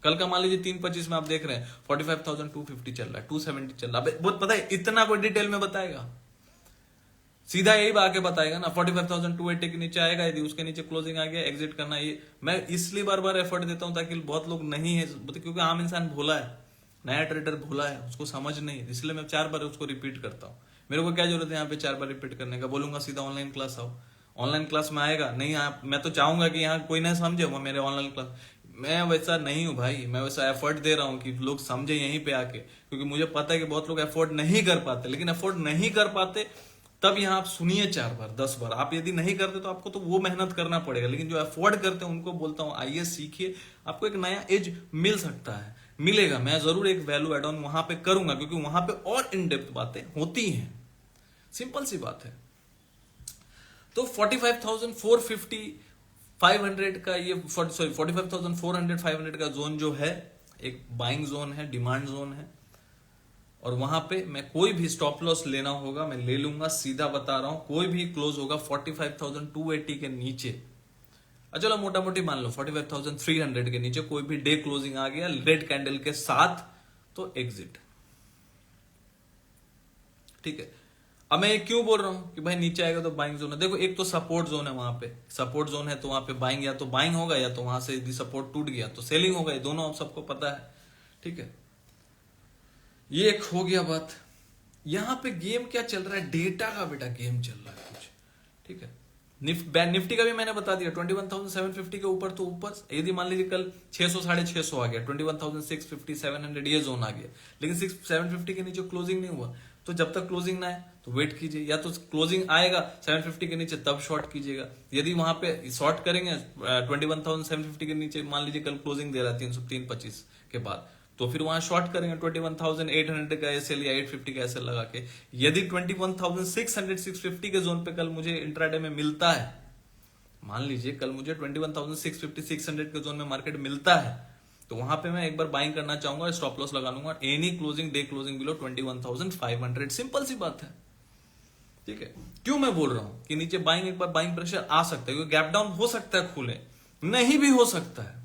कल का, मान लीजिए 3:25 में आप देख रहे हैं 45,250 चल रहा है, 270 चल रहा है, बहुत पता है, इतना कोई डिटेल में बताएगा? सीधा यही आके बताएगा ना, 45,280 के नीचे आएगा, यदि उसके नीचे क्लोजिंग आ गया एग्जिट करना। ये मैं इसलिए बार बार एफर्ट देता हूं ताकि बहुत लोग नहीं है, क्योंकि आम इंसान भोला है, नया ट्रेडर भोला है, उसको समझ नहीं, इसलिए मैं 4 बार उसको रिपीट करता हूँ। मेरे को क्या जरूरत है यहाँ पे 4 बार रिपीट करने का? बोलूंगा सीधा ऑनलाइन क्लास आओ, ऑनलाइन क्लास में आएगा नहीं। मैं तो चाहूंगा कि यहाँ कोई ना समझे वो मेरे ऑनलाइन क्लास, मैं वैसा नहीं हूं भाई, मैं वैसा एफर्ट दे रहा हूं कि लोग समझे यहीं पे आके, क्योंकि मुझे पता है कि बहुत लोग एफोर्ड नहीं कर पाते, लेकिन एफोर्ड नहीं कर पाते तब यहां आप सुनिए 4 बार 10 बार। आप यदि नहीं करते तो आपको तो वो मेहनत करना पड़ेगा, लेकिन जो अफोर्ड करते हैं उनको बोलता हूं आइए सीखिए, आपको एक नया एज मिल सकता है, मिलेगा। मैं जरूर एक वैल्यू एड ऑन वहां पे करूंगा, क्योंकि वहां पे और इन डेप्थ बातें होती हैं, सिंपल सी बात है। तो 45,450 500 का ये 45,400 500 का जोन जो है एक बाइंग जोन है, डिमांड जोन है, और वहां पे मैं कोई भी स्टॉप लॉस लेना होगा मैं ले लूंगा, सीधा बता रहा हूं। कोई भी क्लोज होगा 45,280 के नीचे, चलो मोटा मोटी मान लो 45,300 के नीचे कोई भी डे क्लोजिंग आ गया रेड कैंडल के साथ, तो एग्जिट। ठीक है, अब मैं ये क्यों बोल रहा हूं कि भाई नीचे आएगा तो बाइंग जोन है। देखो एक तो सपोर्ट जोन है, वहां पे सपोर्ट जोन है तो वहां पे बाइंग, या तो बाइंग होगा या तो वहां से यदि सपोर्ट टूट गया तो सेलिंग होगा, ये दोनों आप सबको पता है। ठीक है, ये एक हो गया बात। यहां पे गेम क्या चल रहा है, डेटा का बेटा गेम चल रहा है कुछ। ठीक है, निफ्टी का भी मैंने बता दिया 21,750 के ऊपर तो ऊपर, यदि मान लीजिए कल 600 650 आ गया, 21,650 700 ये जोन आ गया, लेकिन 750 के नीचे क्लोजिंग नहीं हुआ, तो जब तक क्लोजिंग ना आए तो वेट कीजिए, या तो क्लोजिंग आएगा 750 के नीचे तब शॉर्ट कीजिएगा। यदि वहां पे शॉर्ट करेंगे 21,750 के नीचे, मान लीजिए कल क्लोजिंग दे रहा है 325 के बाद, तो फिर वहां शॉर्ट करेंगे 21,800 का एसएल या 850 का एसएल लगा के। यदि 21,600 650 के जोन पे कल मुझे इंट्राडे में मिलता है, मान लीजिए कल मुझे 21,650 600 के जोन में मार्केट मिलता है, तो वहां पे मैं एक बार बाइंग करना चाहूंगा, स्टॉप लॉस लगा लूंगा any closing day closing below 21,500। Simple सी बात है। ठीक है, क्यों मैं बोल रहा हूं कि नीचे बाइंग, एक बार बाइंग प्रेशर आ सकता है, क्योंकि गैप डाउन हो सकता है, खुले नहीं भी हो सकता है।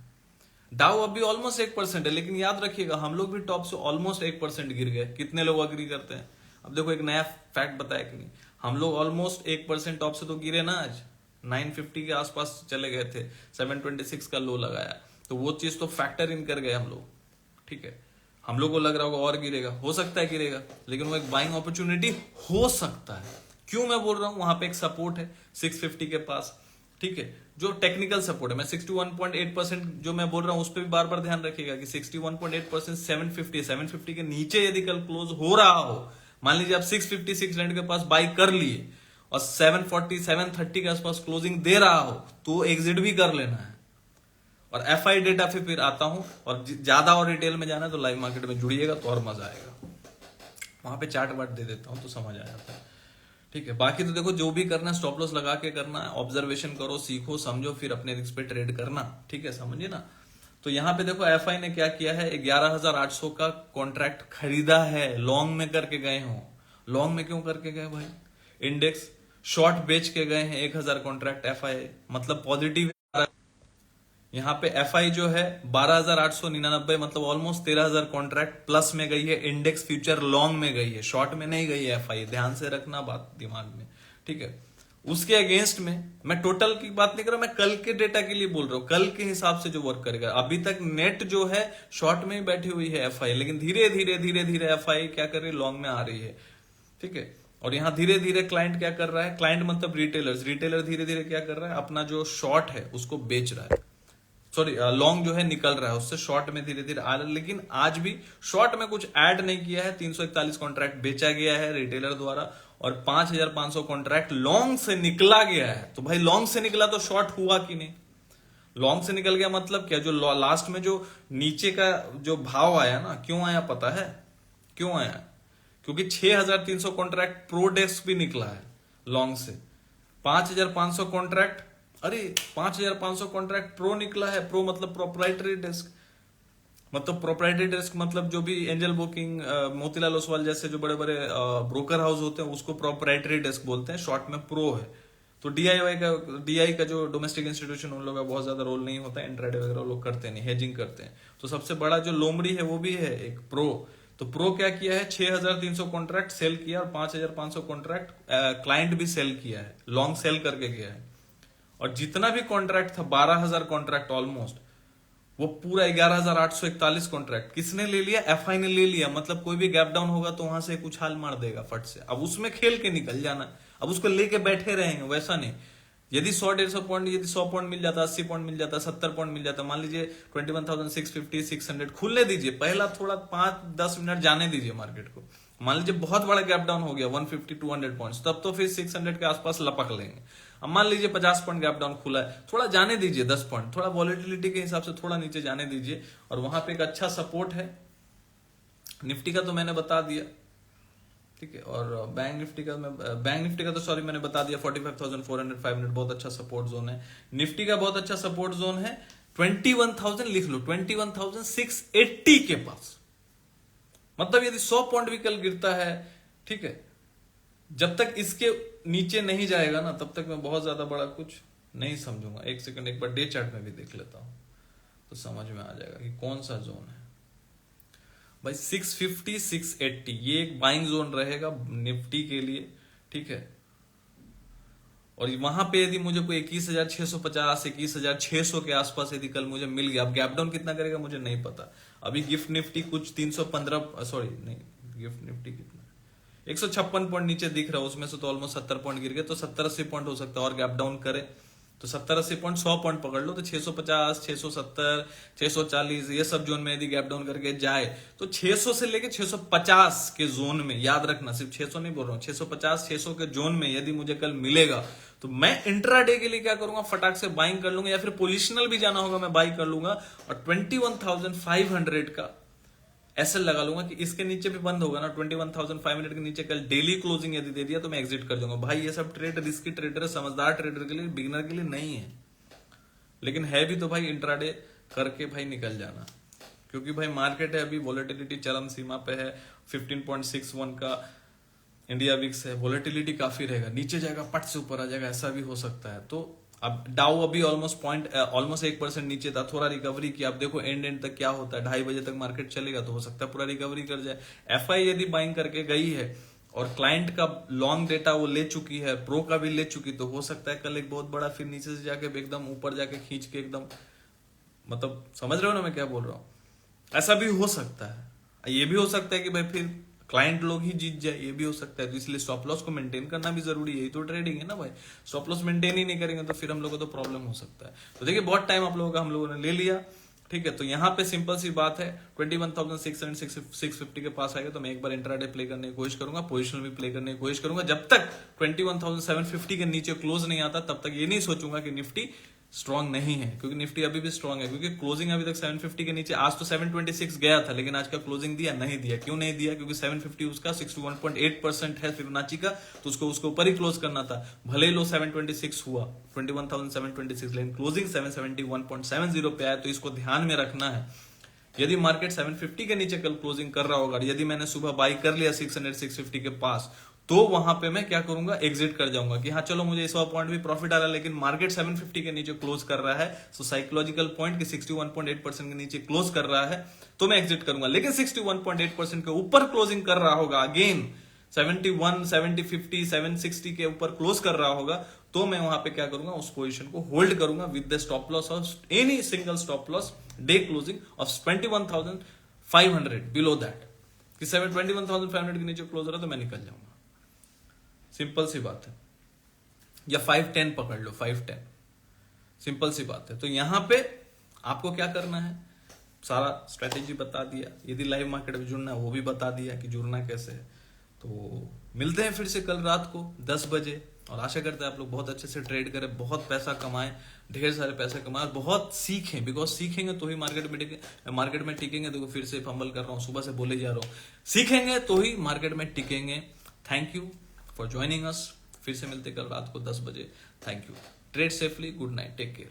डाउ अभी ऑलमोस्ट 1% है, लेकिन याद रखिएगा हम लोग भी टॉप से ऑलमोस्ट 1% गिर गए। कितने लोग अग्री करते हैं? अब देखो एक नया फैक्ट बताया कि नहीं, हम लोग ऑलमोस्ट 1% टॉप से तो गिरे ना, आज 950 के आसपास चले गए थे, 726 का लो लगाया, तो वो चीज तो फैक्टर इन कर गए हम लोग। ठीक है, हम लोग को लग रहा होगा और गिरेगा, हो सकता है गिरेगा, लेकिन वो एक बाइंग अपॉर्चुनिटी हो सकता है। क्यों मैं बोल रहा हूं, वहां पे एक सपोर्ट है 650 के पास। ठीक है, जो टेक्निकल सपोर्ट है, मैं 61.8% जो मैं बोल रहा हूं उस पर भी बार बार ध्यान रखिएगा कि 61.8% 750 के नीचे यदि कल क्लोज हो रहा हो, मान लीजिए आप 650 600 के पास बाई कर लिए और 740 730 के आसपास क्लोजिंग दे रहा हो, तो एग्जिट भी कर लेना है। और एफआई डेटा फिर आता हूं, और ज्यादा और डिटेल में जाना है तो लाइव मार्केट में जुड़िएगा तो और मजा आएगा, वहां पे चार्ट वार्ट दे देता हूं तो समझ आ जाता है। ठीक है, बाकी तो देखो जो भी करना है स्टॉप लॉस लगा के करना है, ऑब्जर्वेशन करो, सीखो, समझो, फिर अपने रिस्क पे ट्रेड करना। ठीक है, समझिए ना। तो यहाँ पे देखो एफआई ने क्या किया है, 11,800 का कॉन्ट्रैक्ट खरीदा है, लॉन्ग में करके गए हो। लॉन्ग में क्यों करके गए भाई? इंडेक्स शॉर्ट बेच के गए हैं 1,000 कॉन्ट्रैक्ट एफआई, मतलब पॉजिटिव। यहाँ पे एफआई जो है 12,899, मतलब ऑलमोस्ट 13,000 कॉन्ट्रैक्ट प्लस में गई है, इंडेक्स फ्यूचर लॉन्ग में गई है, शॉर्ट में नहीं गई है एफआई, ध्यान से रखना बात दिमाग में। ठीक है, उसके अगेंस्ट में मैं टोटल की बात नहीं कर रहा, मैं कल के डेटा के लिए बोल रहा हूं, कल के हिसाब से जो वर्क करेगा। अभी तक नेट जो है शॉर्ट में ही बैठी हुई है एफआई, लेकिन धीरे धीरे एफआई क्या कर रही है, लॉन्ग में आ रही है। ठीक है, और यहां धीरे धीरे क्लाइंट क्या कर रहा है, क्लाइंट मतलब रिटेलर धीरे धीरे क्या कर रहा है, अपना जो शॉर्ट है उसको बेच रहा है, सॉरी लॉन्ग जो है निकल रहा है उससे, शॉर्ट में धीरे धीरे आ रहा है। लेकिन आज भी शॉर्ट में कुछ ऐड नहीं किया है, 341 कॉन्ट्रैक्ट बेचा गया है रिटेलर द्वारा, और 5,500 कॉन्ट्रैक्ट लॉन्ग से निकला गया है। तो भाई लॉन्ग से निकला तो शॉर्ट हुआ कि नहीं? लॉन्ग से निकल गया मतलब क्या, जो लास्ट में जो नीचे का जो भाव आया ना, क्यों आया पता है? क्यों आया? क्योंकि 6,300 कॉन्ट्रैक्ट प्रो डेस्क भी निकला है लॉन्ग से, 5,500 कॉन्ट्रैक्ट, अरे 5,500 कॉन्ट्रैक्ट प्रो निकला है। प्रो मतलब प्रोप्राइटरी डेस्क, मतलब प्रोप्राइटरी डेस्क मतलब जो भी एंजल बुकिंग, मोतीलाल ओसवाल जैसे जो बड़े बड़े ब्रोकर हाउस होते हैं उसको प्रोप्राइटरी डेस्क बोलते हैं, शॉर्ट में प्रो है। तो डीआई का जो डोमेस्टिक इंस्टीट्यूशन, उन लोगों का बहुत ज्यादा रोल नहीं होता है, इंट्राडे वगैरह लोग करते नहीं, हेजिंग करते हैं। तो सबसे बड़ा जो लोमड़ी है वो भी है एक प्रो। तो प्रो क्या किया है, 6,300 कॉन्ट्रैक्ट सेल किया और 5,500 कॉन्ट्रैक्ट क्लाइंट भी सेल किया है, लॉन्ग सेल करके गया है। और जितना भी कॉन्ट्रैक्ट था 12,000 कॉन्ट्रैक्ट ऑलमोस्ट, वो पूरा 11,841 कॉन्ट्रैक्ट किसने ले लिया? एफआई ने ले लिया। मतलब कोई भी गैप डाउन होगा तो वहां से कुछ हाल मार देगा फट से, अब उसमें खेल के निकल जाना, अब उसको लेके बैठे रहेंगे, वैसा नहीं। यदि 100-150 पॉइंट, यदि 100 पॉइंट मिल जाता, 80 पॉइंट मिल जाता, 70 पॉइंट मिल जाता, मान लीजिए 21,650 600 खुलने दीजिए, पहला थोड़ा 5-10 मिनट जाने दीजिए मार्केट को। मान लीजिए बहुत बड़ा गैप डाउन हो गया 150-200 पॉइंट्स, तब तो फिर 600 के आसपास लपक लेंगे। अब मान लीजिए 50 पॉइंट गैप डाउन खुला है, थोड़ा जाने दीजिए 10 पॉइंट, थोड़ा वॉलेटिलिटी के हिसाब से थोड़ा नीचे जाने दीजिए, और वहां पे एक अच्छा सपोर्ट है। निफ्टी का तो मैंने बता दिया, ठीक है, और बैंक निफ्टी का तो सॉरी मैंने बता दिया, 45,400 500 बहुत अच्छा सपोर्ट जोन है। निफ्टी का बहुत अच्छा सपोर्ट जोन है 21,000, लिख लो 21,680 के पास। मतलब यदि 100 पॉइंट भी कल गिरता है, ठीक है, जब तक इसके नीचे नहीं जाएगा ना तब तक मैं बहुत ज्यादा बड़ा कुछ नहीं समझूंगा, एक सेकंड एक बार डे चार्ट में भी देख लेता हूँ तो समझ में आ जाएगा कि कौन सा जोन है। भाई 650 680 ये एक बाइंग जोन रहेगा निफ्टी के लिए, ठीक है। और वहां पे यदि मुझे कोई 21,650 21,600 के आसपास यदि कल मुझे मिल गया, अब गैप डाउन कितना करेगा मुझे नहीं पता। अभी गिफ्ट निफ्टी कुछ 315, सॉरी नहीं, गिफ्ट निफ्टी कितना 156 पॉइंट नीचे दिख रहा है, उसमें से तो ऑलमोस्ट 70 पॉइंट गिर गए, तो 70-80 पॉइंट हो सकता है और गैप डाउन करे तो 70-80 पॉइंट 100 पॉइंट पकड़ लो तो 650 670 640 ये सब जोन में यदि गैप डाउन करके जाए तो 600 से लेके 650 के जोन में, याद रखना सिर्फ 600 नहीं बोल रहा हूँ, 650 600 के जोन में यदि मुझे कल मिलेगा तो मैं इंट्राडे के लिए क्या करूंगा, फटाक से बाइंग कर लूंगा, या फिर पोजिशनल भी जाना होगा मैं बाई कर लूंगा और 21,500 का एसएल लगा लूंगा कि इसके नीचे भी बंद होगा ना 21,500 के नीचे कल डेली क्लोजिंग यदि दे दिया तो मैं एग्जिट कर जाऊंगा। भाई ये सब ट्रेड रिस्की ट्रेडर है, समझदार ट्रेडर के लिए, बिगिनर के लिए नहीं है, लेकिन है भी तो भाई इंट्राडे करके भाई निकल जाना, क्योंकि भाई मार्केट है अभी वोलेटिलिटी चरम सीमा पे है, 15.61 का इंडिया विक्स है, वोलेटिलिटी काफी रहेगा, नीचे जाएगा पट से ऊपर आ जाएगा, ऐसा भी हो सकता है। तो अब डाउ अभी ऑलमोस्ट 1% नीचे था, थोड़ा रिकवरी किया, अब देखो एंड तक क्या होता है, 2:30 बजे तक मार्केट चलेगा तो हो सकता है पूरा रिकवरी कर जाए। एफआई यदि बाइंग करके गई है और क्लाइंट का लॉन्ग डेटा वो ले चुकी है, प्रो का भी ले चुकी, तो हो सकता है कल एक बहुत बड़ा फिर नीचे से जाके एकदम ऊपर जाके खींच के एकदम, मतलब समझ रहे हो ना मैं क्या बोल रहा हूँ, ऐसा भी हो सकता है। ये भी हो सकता है कि भाई फिर क्लाइंट लोग ही जीत जाए, ये भी हो सकता है, तो इसलिए स्टॉप लॉस को मेंटेन करना भी जरूरी है, यही तो ट्रेडिंग है ना भाई। स्टॉप लॉस मेंटेन ही नहीं करेंगे तो फिर हम लोगों को तो प्रॉब्लम हो सकता है। तो देखिए बहुत टाइम आप लोगों का हम लोगों ने ले लिया, ठीक है। तो यहाँ पे सिंपल सी बात है, 21,650 के पास आएगा तो मैं एक बार इंट्राडे प्ले करने की कोशिश करूंगा, पोजिशनल भी प्ले करने की कोशिश करूंगा। जब तक 21,750 के नीचे क्लोज नहीं आता तब तक ये नहीं सोचूंगा कि निफ्टी स्ट्रांग नहीं है, क्योंकि निफ्टी अभी भी स्ट्रांग है, क्योंकि क्लोजिंग अभी तक 750 के नीचे, आज तो 726 गया था लेकिन आज का क्लोजिंग दिया नहीं दिया, क्यों नहीं दिया, क्योंकि 750 उसका 61.8% है फिबोनाची का, तो उसको ऊपर ही क्लोज करना था, भले ही लो 726 हुआ 21,726, लेकिन क्लोजिंग 771.70 पे आया, तो इसको ध्यान में रखना है। यदि मार्केट 750 के नीचे कल क्लोजिंग कर रहा होगा, यदि मैंने सुबह बाई कर लिया 600 650 के पास, तो वहां पे मैं क्या करूंगा, एग्जिट कर जाऊंगा कि हाँ चलो मुझे 100 पॉइंट भी प्रॉफिट आ रहा है, लेकिन मार्केट 750 के नीचे क्लोज कर रहा है, सो साइकोलॉजिकल पॉइंट कि 61.8% के नीचे क्लोज कर रहा है तो मैं एग्जिट करूंगा। लेकिन 61.8% के ऊपर क्लोजिंग कर रहा होगा, अगेन 71 70 50 760 के ऊपर क्लोज कर रहा होगा, तो मैं वहां पे क्या करूंगा, उस पोजीशन को होल्ड करूंगा with the stop loss of any single stop loss day closing of 21,500 below that, कि 21,500 के नीचे क्लोज हो रहा तो मैं निकल जाऊंगा, सिंपल सी बात है। या 510 पकड़ लो, 510 सिंपल सी बात है। तो यहां पे आपको क्या करना है, सारा स्ट्रेटेजी बता दिया, यदि लाइव मार्केट में जुड़ना है वो भी बता दिया कि जुड़ना कैसे है। तो मिलते हैं फिर से कल रात को 10 बजे, और आशा करते हैं आप लोग बहुत अच्छे से ट्रेड करें, बहुत पैसा कमाएं, ढेर सारे पैसे कमाएं और बहुत सीखें, बिकॉज सीखेंगे तो ही मार्केट में टिकेंगे। देखो फिर से फंबल कर रहा हूं, सुबह से बोले जा रहा हूं, सीखेंगे तो ही मार्केट में टिकेंगे। Thank you for joining us, फिर से मिलते कल रात को 10 बजे। Thank you, trade safely, good night, take care.